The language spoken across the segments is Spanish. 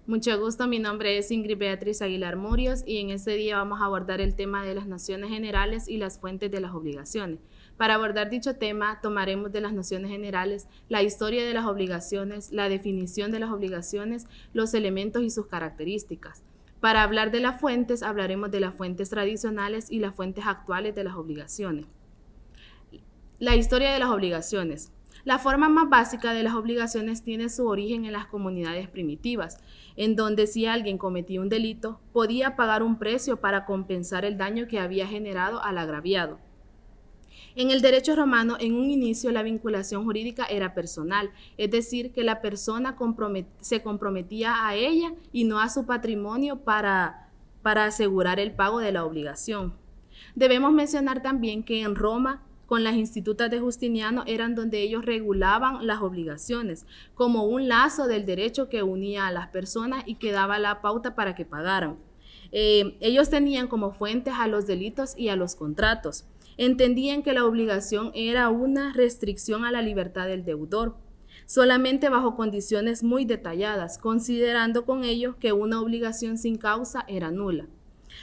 Mucho gusto, mi nombre es Ingrid Beatriz Aguilar Murios y en este día vamos a abordar el tema de las nociones generales y las fuentes de las obligaciones. Para abordar dicho tema, tomaremos de las nociones generales la historia de las obligaciones, la definición de las obligaciones, los elementos y sus características. Para hablar de las fuentes, hablaremos de las fuentes tradicionales y las fuentes actuales de las obligaciones. La historia de las obligaciones. La forma más básica de las obligaciones tiene su origen en las comunidades primitivas, en donde si alguien cometía un delito, podía pagar un precio para compensar el daño que había generado al agraviado. En el derecho romano, en un inicio, la vinculación jurídica era personal, es decir, que la persona se comprometía a ella y no a su patrimonio para asegurar el pago de la obligación. Debemos mencionar también que en Roma, con las institutas de Justiniano, eran donde ellos regulaban las obligaciones, como un lazo del derecho que unía a las personas y que daba la pauta para que pagaran. Ellos tenían como fuentes a los delitos y a los contratos. Entendían que la obligación era una restricción a la libertad del deudor, solamente bajo condiciones muy detalladas, considerando con ello que una obligación sin causa era nula.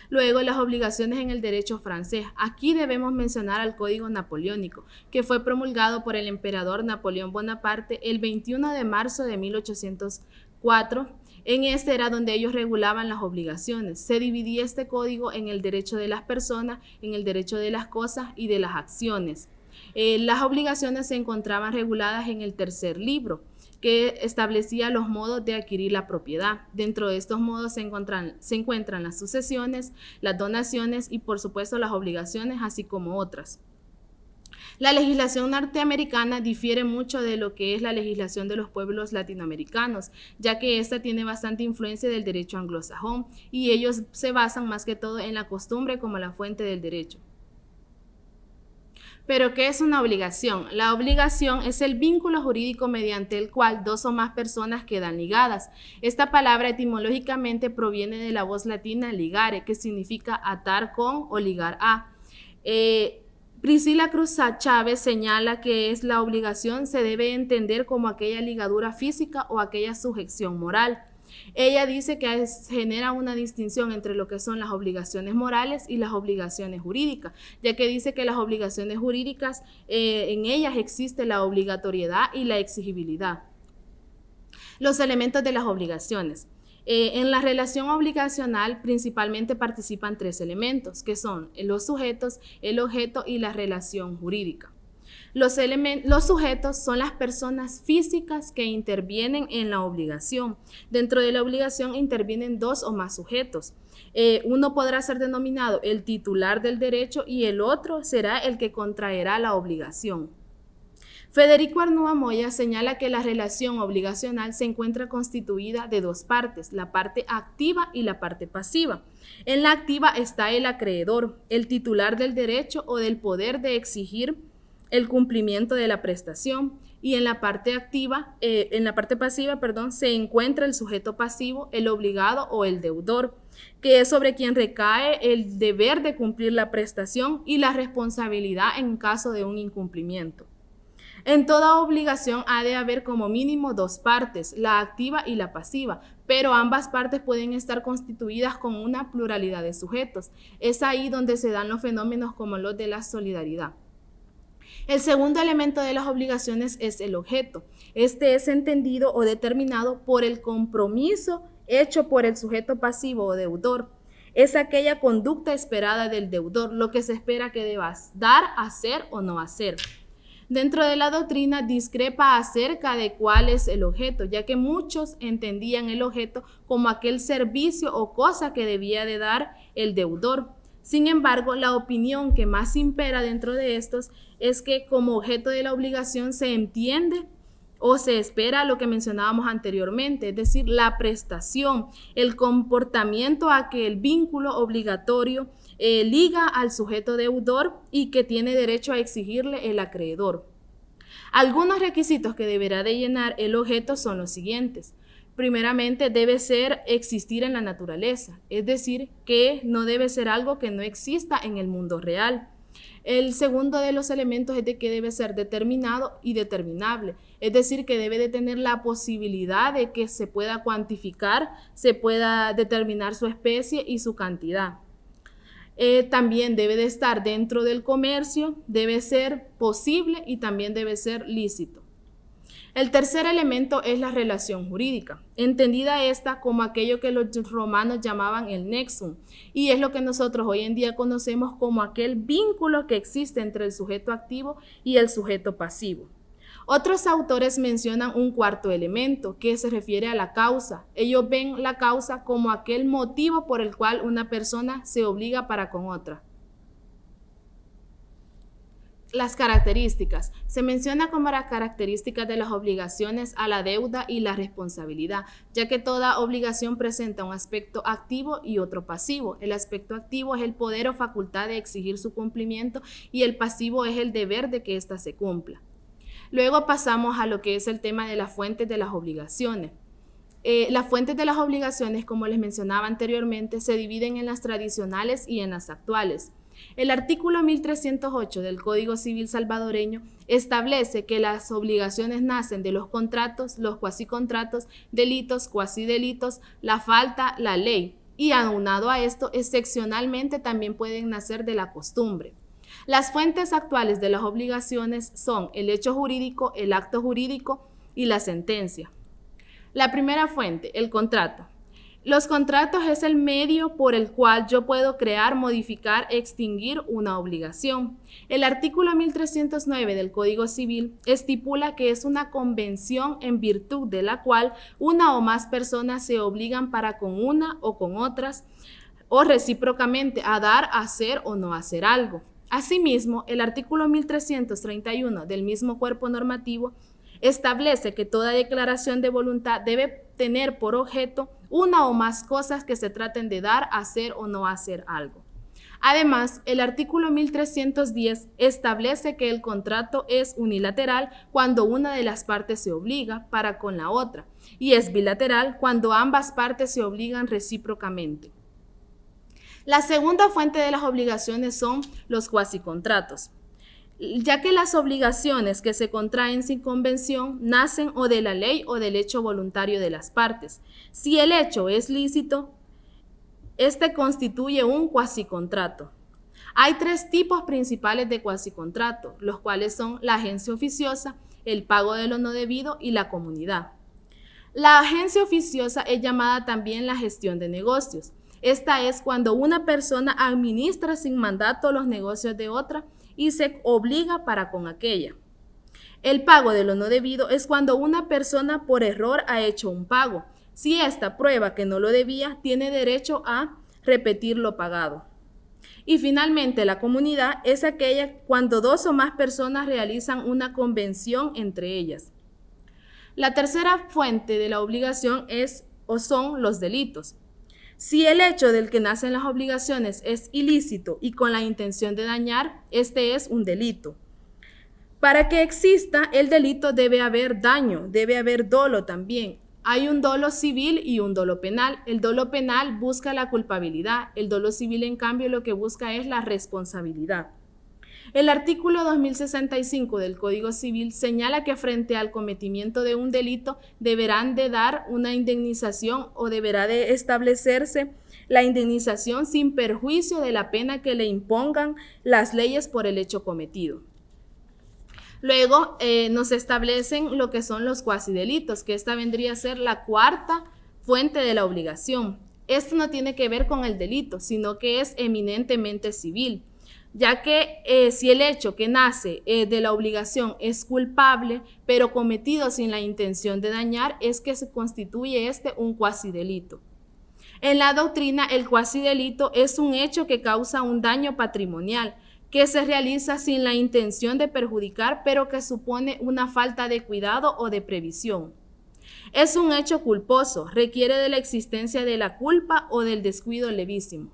Luego, las obligaciones en el derecho francés. Aquí debemos mencionar al Código Napoleónico, que fue promulgado por el emperador Napoleón Bonaparte el 21 de marzo de 1804. En este era donde ellos regulaban las obligaciones. Se dividía este código en el derecho de las personas, en el derecho de las cosas y de las acciones. Las obligaciones se encontraban reguladas en el tercer libro, que establecía los modos de adquirir la propiedad. Dentro de estos modos se encuentran las sucesiones, las donaciones y por supuesto las obligaciones, así como otras. La legislación norteamericana difiere mucho de lo que es la legislación de los pueblos latinoamericanos, ya que esta tiene bastante influencia del derecho anglosajón y ellos se basan más que todo en la costumbre como la fuente del derecho. ¿Pero qué es una obligación? La obligación es el vínculo jurídico mediante el cual dos o más personas quedan ligadas. Esta palabra etimológicamente proviene de la voz latina ligare, que significa atar con o ligar a. Priscila Cruz Chávez señala que la obligación se debe entender como aquella ligadura física o aquella sujeción moral. Ella dice que genera una distinción entre lo que son las obligaciones morales y las obligaciones jurídicas, ya que dice que las obligaciones jurídicas, en ellas existe la obligatoriedad y la exigibilidad. Los elementos de las obligaciones. En la relación obligacional principalmente participan tres elementos, que son los sujetos, el objeto y la relación jurídica. Los sujetos son las personas físicas que intervienen en la obligación. Dentro de la obligación intervienen dos o más sujetos. Uno podrá ser denominado el titular del derecho y el otro será el que contraerá la obligación. Federico Arnúa Moya señala que la relación obligacional se encuentra constituida de dos partes, la parte activa y la parte pasiva. En la activa está el acreedor, el titular del derecho o del poder de exigir el cumplimiento de la prestación, y en la parte pasiva, se encuentra el sujeto pasivo, el obligado o el deudor, que es sobre quien recae el deber de cumplir la prestación y la responsabilidad en caso de un incumplimiento. En toda obligación ha de haber como mínimo dos partes, la activa y la pasiva, pero ambas partes pueden estar constituidas con una pluralidad de sujetos. Es ahí donde se dan los fenómenos como los de la solidaridad. El segundo elemento de las obligaciones es el objeto. Este es entendido o determinado por el compromiso hecho por el sujeto pasivo o deudor. Es aquella conducta esperada del deudor, lo que se espera que debas dar, hacer o no hacer. Dentro de la doctrina discrepa acerca de cuál es el objeto, ya que muchos entendían el objeto como aquel servicio o cosa que debía de dar el deudor. Sin embargo, la opinión que más impera dentro de estos es que como objeto de la obligación se entiende o se espera lo que mencionábamos anteriormente, es decir, la prestación, el comportamiento a que el vínculo obligatorio liga al sujeto deudor y que tiene derecho a exigirle el acreedor. Algunos requisitos que deberá de llenar el objeto son los siguientes. Primeramente, debe existir en la naturaleza, es decir, que no debe ser algo que no exista en el mundo real. El segundo de los elementos es de que debe ser determinado y determinable, es decir, que debe de tener la posibilidad de que se pueda cuantificar, se pueda determinar su especie y su cantidad. También debe de estar dentro del comercio, debe ser posible y también debe ser lícito. El tercer elemento es la relación jurídica, entendida esta como aquello que los romanos llamaban el nexum, y es lo que nosotros hoy en día conocemos como aquel vínculo que existe entre el sujeto activo y el sujeto pasivo. Otros autores mencionan un cuarto elemento que se refiere a la causa. Ellos ven la causa como aquel motivo por el cual una persona se obliga para con otra. Las características. Se menciona como las características de las obligaciones a la deuda y la responsabilidad, ya que toda obligación presenta un aspecto activo y otro pasivo. El aspecto activo es el poder o facultad de exigir su cumplimiento y el pasivo es el deber de que ésta se cumpla. Luego pasamos a lo que es el tema de las fuentes de las obligaciones. Las fuentes de las obligaciones, como les mencionaba anteriormente, se dividen en las tradicionales y en las actuales. El artículo 1308 del Código Civil salvadoreño establece que las obligaciones nacen de los contratos, los cuasicontratos, delitos, cuasidelitos, la falta, la ley, y aunado a esto, excepcionalmente también pueden nacer de la costumbre. Las fuentes actuales de las obligaciones son el hecho jurídico, el acto jurídico y la sentencia. La primera fuente, el contrato. Los contratos es el medio por el cual yo puedo crear, modificar, extinguir una obligación. El artículo 1309 del Código Civil estipula que es una convención en virtud de la cual una o más personas se obligan para con una o con otras o recíprocamente a dar, hacer o no hacer algo. Asimismo, el artículo 1331 del mismo cuerpo normativo establece que toda declaración de voluntad debe tener por objeto una o más cosas que se traten de dar, hacer o no hacer algo. Además, el artículo 1310 establece que el contrato es unilateral cuando una de las partes se obliga para con la otra y es bilateral cuando ambas partes se obligan recíprocamente. La segunda fuente de las obligaciones son los cuasicontratos, ya que las obligaciones que se contraen sin convención nacen o de la ley o del hecho voluntario de las partes. Si el hecho es lícito, este constituye un cuasicontrato. Hay tres tipos principales de cuasicontrato, los cuales son la agencia oficiosa, el pago de lo no debido y la comunidad. La agencia oficiosa es llamada también la gestión de negocios. Esta es cuando una persona administra sin mandato los negocios de otra y se obliga para con aquella. El pago de lo no debido es cuando una persona por error ha hecho un pago. Si ésta prueba que no lo debía, tiene derecho a repetir lo pagado. Y finalmente, la comunidad es aquella cuando dos o más personas realizan una convención entre ellas. La tercera fuente de la obligación es o son los delitos. Si el hecho del que nacen las obligaciones es ilícito y con la intención de dañar, este es un delito. Para que exista el delito debe haber daño, debe haber dolo también. Hay un dolo civil y un dolo penal. El dolo penal busca la culpabilidad, el dolo civil en cambio lo que busca es la responsabilidad. El artículo 2065 del Código Civil señala que frente al cometimiento de un delito deberán de dar una indemnización o deberá de establecerse la indemnización sin perjuicio de la pena que le impongan las leyes por el hecho cometido. Luego nos establecen lo que son los cuasidelitos, que esta vendría a ser la cuarta fuente de la obligación. Esto no tiene que ver con el delito, sino que es eminentemente civil, ya que si el hecho que nace de la obligación es culpable, pero cometido sin la intención de dañar, es que se constituye un cuasidelito. En la doctrina, el cuasidelito es un hecho que causa un daño patrimonial, que se realiza sin la intención de perjudicar, pero que supone una falta de cuidado o de previsión. Es un hecho culposo, requiere de la existencia de la culpa o del descuido levísimo.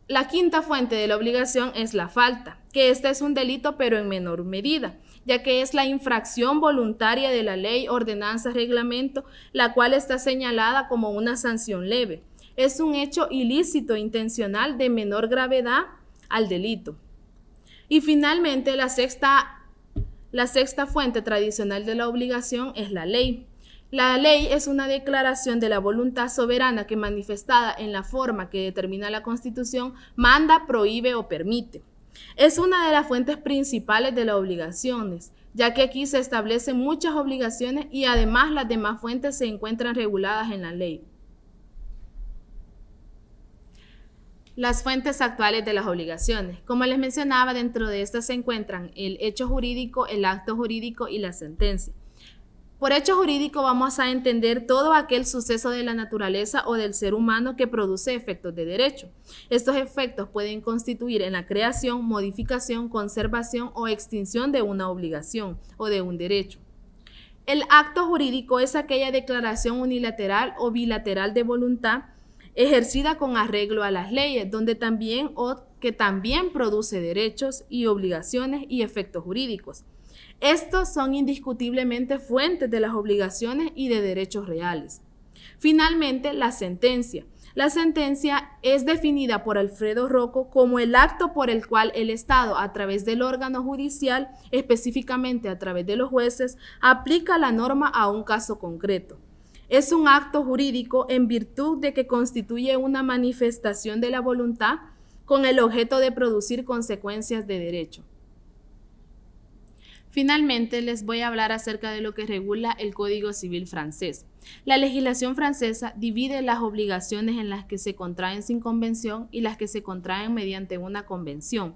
La quinta fuente de la obligación es la falta, que este es un delito pero en menor medida, ya que es la infracción voluntaria de la ley, ordenanza, reglamento, la cual está señalada como una sanción leve. Es un hecho ilícito intencional de menor gravedad al delito. Y finalmente, la sexta fuente tradicional de la obligación es la ley. La ley es una declaración de la voluntad soberana que, manifestada en la forma que determina la Constitución, manda, prohíbe o permite. Es una de las fuentes principales de las obligaciones, ya que aquí se establecen muchas obligaciones y además las demás fuentes se encuentran reguladas en la ley. Las fuentes actuales de las obligaciones. Como les mencionaba, dentro de estas se encuentran el hecho jurídico, el acto jurídico y la sentencia. Por hecho jurídico vamos a entender todo aquel suceso de la naturaleza o del ser humano que produce efectos de derecho. Estos efectos pueden constituir en la creación, modificación, conservación o extinción de una obligación o de un derecho. El acto jurídico es aquella declaración unilateral o bilateral de voluntad ejercida con arreglo a las leyes, que también produce derechos y obligaciones y efectos jurídicos. Estos son indiscutiblemente fuentes de las obligaciones y de derechos reales. Finalmente, la sentencia. La sentencia es definida por Alfredo Rocco como el acto por el cual el Estado, a través del órgano judicial, específicamente a través de los jueces, aplica la norma a un caso concreto. Es un acto jurídico en virtud de que constituye una manifestación de la voluntad con el objeto de producir consecuencias de derecho. Finalmente, les voy a hablar acerca de lo que regula el Código Civil francés. La legislación francesa divide las obligaciones en las que se contraen sin convención y las que se contraen mediante una convención.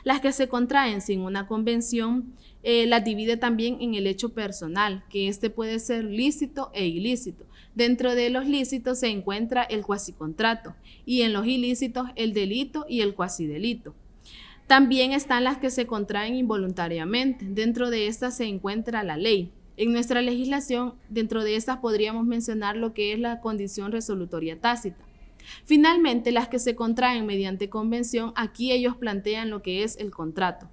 Las que se contraen sin una convención las divide también en el hecho personal, que puede ser lícito e ilícito. Dentro de los lícitos se encuentra el cuasicontrato y en los ilícitos el delito y el cuasidelito. También están las que se contraen involuntariamente. Dentro de estas se encuentra la ley. En nuestra legislación, dentro de estas podríamos mencionar lo que es la condición resolutoria tácita. Finalmente, las que se contraen mediante convención, aquí ellos plantean lo que es el contrato.